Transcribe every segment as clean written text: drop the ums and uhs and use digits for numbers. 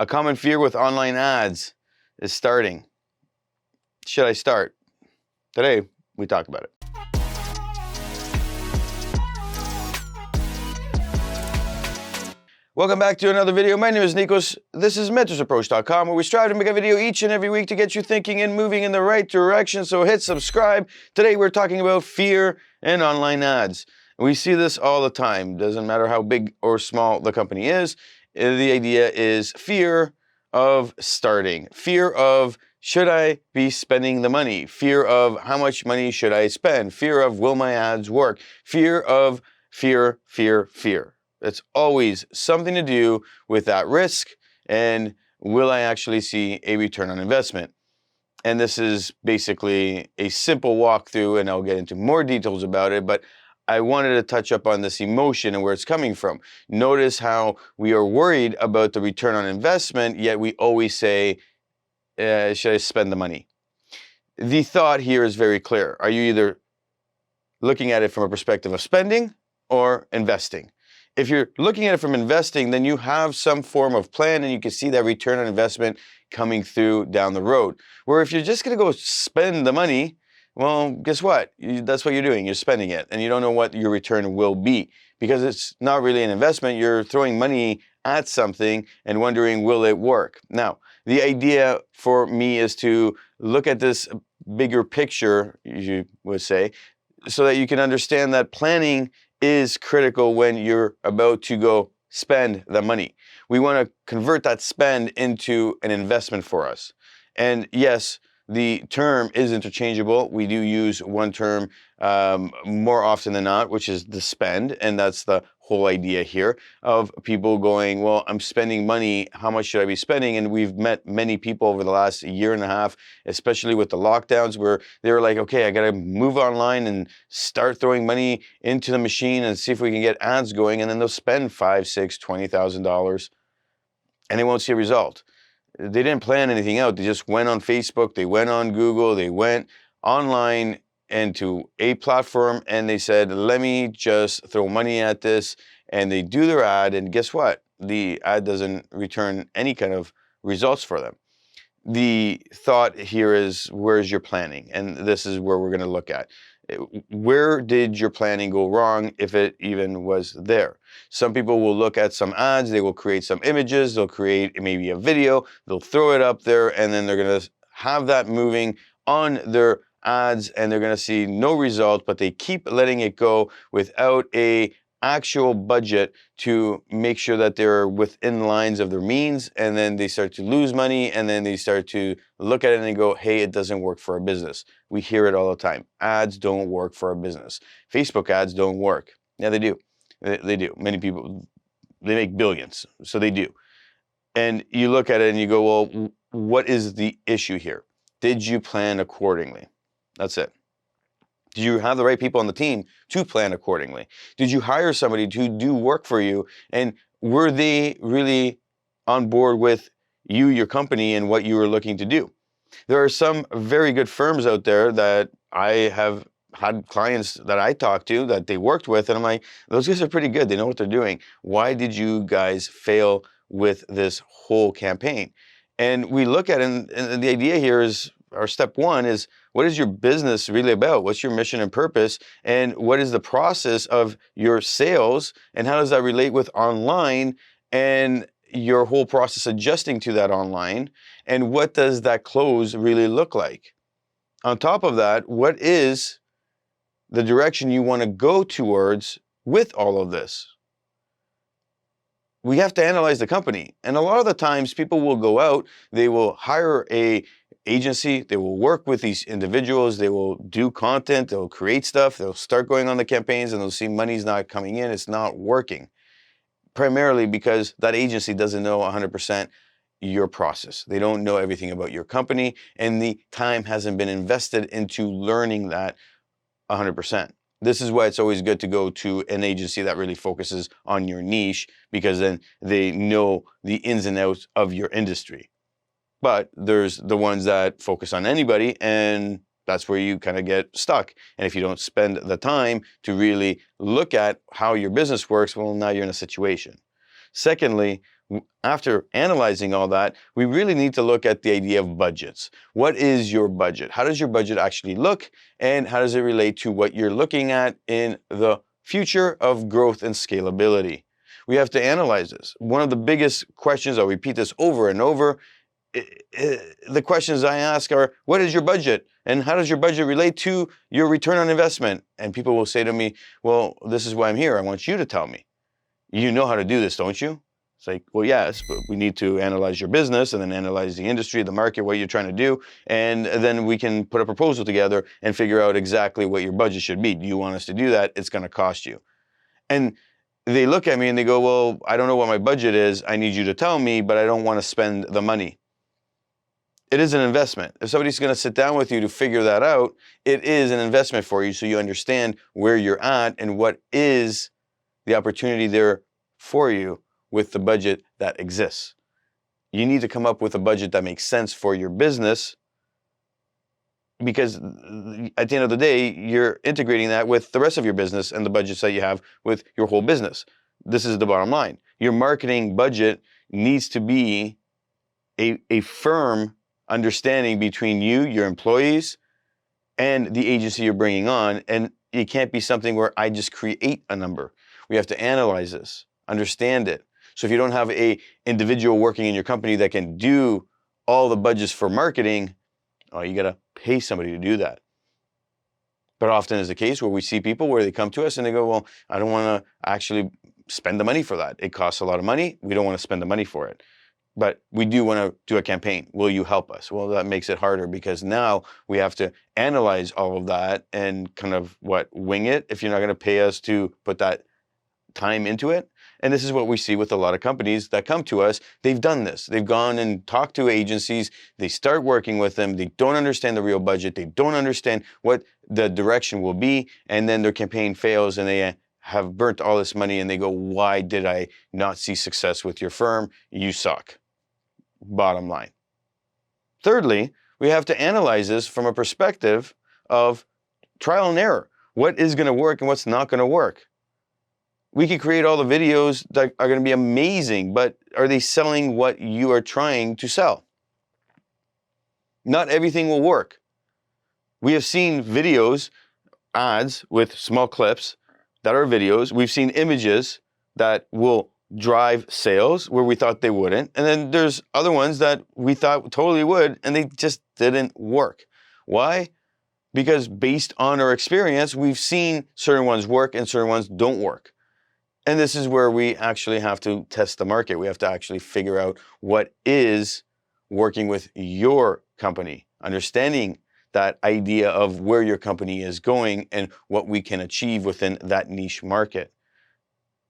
A common fear with online ads is starting. Should I start? Today, we talk about it. Welcome back to another video. My name is Nikos. This is mentorsapproach.com, where we strive to make a video each and every week to get you thinking and moving in the right direction. So hit subscribe. Today, we're talking about fear and online ads. We see this all the time. Doesn't matter how big or small the company is. The idea is fear of starting, fear of should I be spending the money, fear of how much money should I spend, fear of will my ads work, fear of fear. It's always something to do with that risk and will I actually see a return on investment? And this is basically a simple walkthrough, and I'll get into more details about it, but I wanted to touch up on this emotion and where it's coming from. Notice how we are worried about the return on investment, yet we always say, should I spend the money? The thought here is very clear. Are you either looking at it from a perspective of spending or investing? If you're looking at it from investing, then you have some form of plan and you can see that return on investment coming through down the road. Where if you're just going to go spend the money, well, guess what? That's what you're doing. You're spending it and you don't know what your return will be because it's not really an investment. You're throwing money at something and wondering, will it work? Now, the idea for me is to look at this bigger picture, you would say, so that you can understand that planning is critical when you're about to go spend the money. We want to convert that spend into an investment for us. And yes, the term is interchangeable. We do use one term more often than not, which is the spend. And that's the whole idea here of people going, well, I'm spending money. How much should I be spending? And we've met many people over the last year and a half, especially with the lockdowns, where they were like, okay, I got to move online and start throwing money into the machine and see if we can get ads going. And then they'll spend $5,000, $6,000, $20,000 and they won't see a result. They didn't plan anything out. They just went on Facebook, they went on Google, they went online into a platform and they said, let me just throw money at this. And they do their ad and guess what? The ad doesn't return any kind of results for them. The thought here is, where's your planning? And this is where we're going to look at. Where did your planning go wrong, if it even was there? Some people will look at some ads, they will create some images, they'll create maybe a video, they'll throw it up there, and then they're going to have that moving on their ads, and they're going to see no result, but they keep letting it go without a actual budget to make sure that they're within lines of their means, and then they start to lose money, and then they start to look at it and go, hey, it doesn't work for a business. We hear it all the time. Ads don't work for a business. Facebook ads don't work. Yeah, they do. They do. Many people, they make billions, so they do. And you look at it and you go, well, what is the issue here? Did you plan accordingly? That's it. Did you have the right people on the team to plan accordingly? Did you hire somebody to do work for you? And were they really on board with you, your company, and what you were looking to do? There are some very good firms out there that I have had clients that I talked to that they worked with, and I'm like, those guys are pretty good. They know what they're doing. Why did you guys fail with this whole campaign? And we look at it, and the idea here is, our step one is, what is your business really about? What's your mission and purpose? And what is the process of your sales? And how does that relate with online and your whole process adjusting to that online? And what does that close really look like? On top of that, what is the direction you want to go towards with all of this? We have to analyze the company. And a lot of the times people will go out, they will hire a agency, they will work with these individuals, they will do content, they'll create stuff, they'll start going on the campaigns and they'll see money's not coming in, it's not working. Primarily because that agency doesn't know 100% your process. They don't know everything about your company and the time hasn't been invested into learning that 100%. This is why it's always good to go to an agency that really focuses on your niche, because then they know the ins and outs of your industry. But there's the ones that focus on anybody, and that's where you kind of get stuck. And if you don't spend the time to really look at how your business works, well, now you're in a situation. Secondly, After analyzing all that, we really need to look at the idea of budgets. What is your budget? How does your budget actually look? And how does it relate to what you're looking at in the future of growth and scalability? We have to analyze this. One of the biggest questions, I'll repeat this over and over, the questions I ask are, what is your budget? And how does your budget relate to your return on investment? And people will say to me, well, this is why I'm here. I want you to tell me. You know how to do this, don't you? It's like, well, yes, but we need to analyze your business and then analyze the industry, the market, what you're trying to do. And then we can put a proposal together and figure out exactly what your budget should be. Do you want us to do that? It's going to cost you. And they look at me and they go, well, I don't know what my budget is. I need you to tell me, but I don't want to spend the money. It is an investment. If somebody's going to sit down with you to figure that out, it is an investment for you so you understand where you're at and what is the opportunity there for you with the budget that exists. You need to come up with a budget that makes sense for your business, because at the end of the day, you're integrating that with the rest of your business and the budgets that you have with your whole business. This is the bottom line. Your marketing budget needs to be a firm understanding between you, your employees, and the agency you're bringing on. And it can't be something where I just create a number. We have to analyze this, understand it. So if you don't have an individual working in your company that can do all the budgets for marketing, you got to pay somebody to do that. But often is the case where we see people where they come to us and they go, well, I don't want to actually spend the money for that. It costs a lot of money. We don't want to spend the money for it. But we do want to do a campaign. Will you help us? Well, that makes it harder because now we have to analyze all of that and kind of wing it if you're not going to pay us to put that time into it. And this is what we see with a lot of companies that come to us. They've done this. They've gone and talked to agencies. They start working with them. They don't understand the real budget. They don't understand what the direction will be. And then their campaign fails and they have burnt all this money and they go, why did I not see success with your firm? You suck. Bottom line. Thirdly, we have to analyze this from a perspective of trial and error. What is going to work and what's not going to work? We can create all the videos that are going to be amazing, but are they selling what you are trying to sell? Not everything will work. We have seen videos, ads with small clips that are videos. We've seen images that will drive sales where we thought they wouldn't. And then there's other ones that we thought totally would, and they just didn't work. Why? Because based on our experience, we've seen certain ones work and certain ones don't work. And this is where we actually have to test the market. We have to actually figure out what is working with your company, understanding that idea of where your company is going and what we can achieve within that niche market.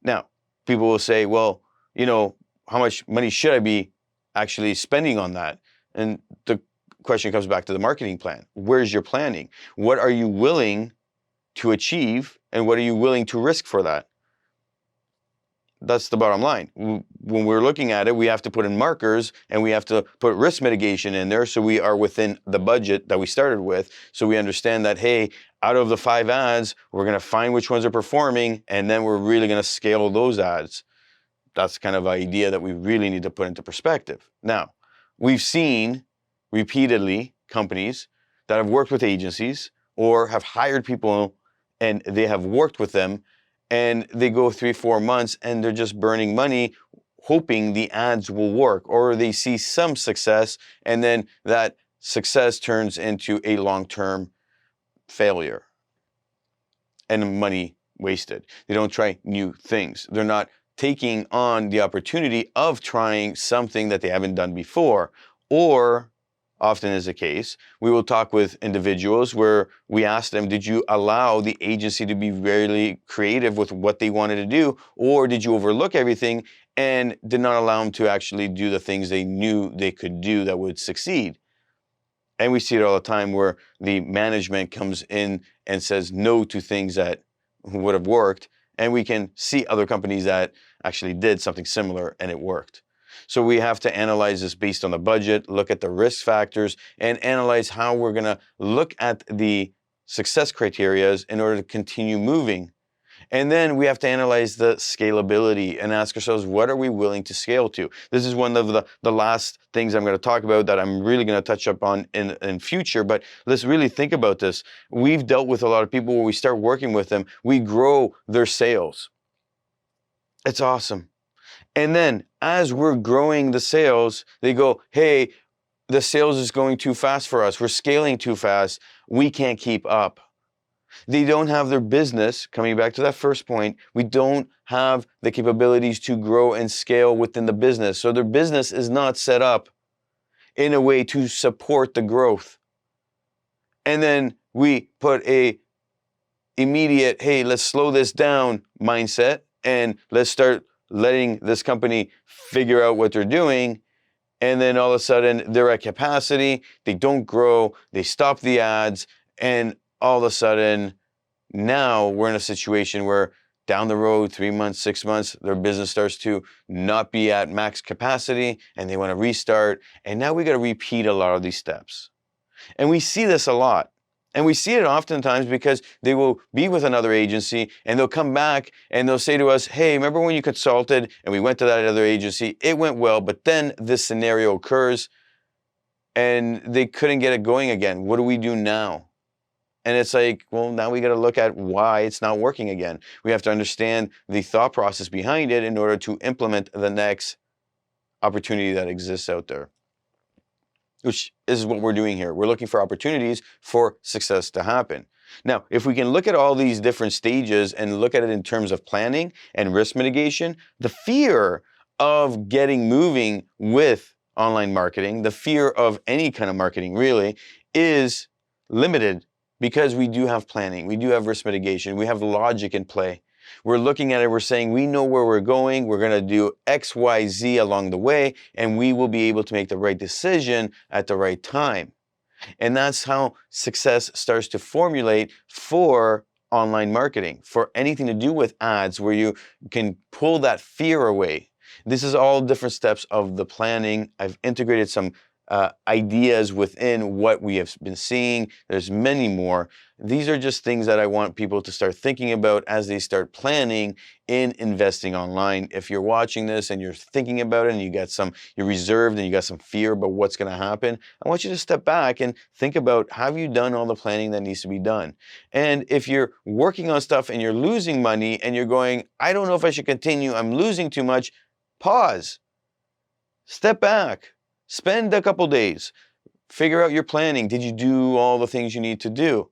Now, people will say, well, how much money should I be actually spending on that? And the question comes back to the marketing plan. Where's your planning? What are you willing to achieve and what are you willing to risk for that? That's the bottom line. When we're looking at it, we have to put in markers and we have to put risk mitigation in there so we are within the budget that we started with. So we understand that, hey, out of the 5 ads, we're going to find which ones are performing and then we're really going to scale those ads. That's kind of an idea that we really need to put into perspective. Now, we've seen repeatedly companies that have worked with agencies or have hired people and they have worked with them and they go 3-4 months and they're just burning money hoping the ads will work, or they see some success and then that success turns into a long-term failure and money wasted. They don't try new things. They're not taking on the opportunity of trying something that they haven't done before. Or often is the case, we will talk with individuals where we ask them, did you allow the agency to be really creative with what they wanted to do? Or did you overlook everything and did not allow them to actually do the things they knew they could do that would succeed? And we see it all the time where the management comes in and says no to things that would have worked. And we can see other companies that actually did something similar and it worked. So we have to analyze this based on the budget, look at the risk factors, and analyze how we're going to look at the success criteria in order to continue moving. And then we have to analyze the scalability and ask ourselves, what are we willing to scale to? This is one of the last things I'm going to talk about that I'm really going to touch up on in future, but let's really think about this. We've dealt with a lot of people where we start working with them, we grow their sales. It's awesome. And then as we're growing the sales, they go, hey, the sales is going too fast for us. We're scaling too fast. We can't keep up. They don't have their business, coming back to that first point, we don't have the capabilities to grow and scale within the business. So their business is not set up in a way to support the growth. And then we put a immediate, hey, let's slow this down mindset and let's start letting this company figure out what they're doing. And then all of a sudden they're at capacity, they don't grow, they stop the ads, and all of a sudden now we're in a situation where down the road, 3 months, 6 months, their business starts to not be at max capacity and they want to restart. And now we got to repeat a lot of these steps. And we see this a lot. And we see it oftentimes because they will be with another agency and they'll come back and they'll say to us, hey, remember when you consulted and we went to that other agency, it went well, but then this scenario occurs and they couldn't get it going again. What do we do now? And it's like, well, now we got to look at why it's not working again. We have to understand the thought process behind it in order to implement the next opportunity that exists out there, which is what we're doing here. We're looking for opportunities for success to happen. Now, if we can look at all these different stages and look at it in terms of planning and risk mitigation, the fear of getting moving with online marketing, the fear of any kind of marketing really, is limited because we do have planning, we do have risk mitigation, we have logic in play. We're looking at it, we're saying we know where we're going, we're going to do X, Y, Z along the way, and we will be able to make the right decision at the right time. And that's how success starts to formulate for online marketing, for anything to do with ads, where you can pull that fear away. This is all different steps of the planning. I've integrated some ideas within what we have been seeing. There's many more. These are just things that I want people to start thinking about as they start planning in investing online. If you're watching this and you're thinking about it and you're reserved and you got some fear about what's going to happen, I want you to step back and think about, have you done all the planning that needs to be done? And if you're working on stuff and you're losing money and you're going, I don't know if I should continue, I'm losing too much, pause, step back. Spend a couple days, figure out your planning. Did you do all the things you need to do?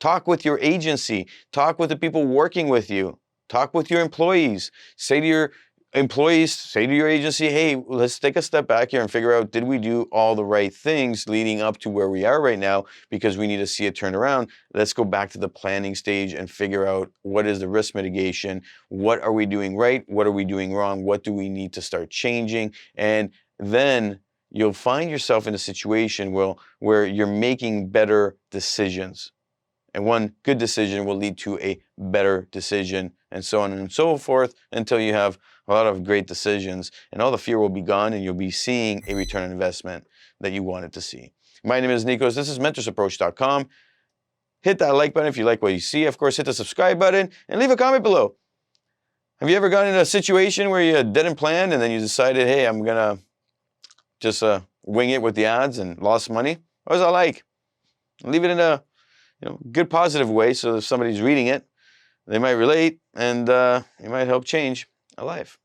Talk with your agency, talk with the people working with you, talk with your employees. Say to your employees, say to your agency, hey, let's take a step back here and figure out, did we do all the right things leading up to where we are right now? Because we need to see it turn around. Let's go back to the planning stage and figure out, what is the risk mitigation? What are we doing right? What are we doing wrong? What do we need to start changing? And then you'll find yourself in a situation where you're making better decisions. And one good decision will lead to a better decision, and so on and so forth, until you have a lot of great decisions, and all the fear will be gone, and you'll be seeing a return on investment that you wanted to see. My name is Nikos. This is mentorsapproach.com. Hit that like button if you like what you see. Of course, hit the subscribe button and leave a comment below. Have you ever gotten in a situation where you didn't plan and then you decided, hey, I'm going to just wing it with the ads and lost money? What was that like? Leave it in a good positive way, so if somebody's reading it, they might relate and it might help change a life.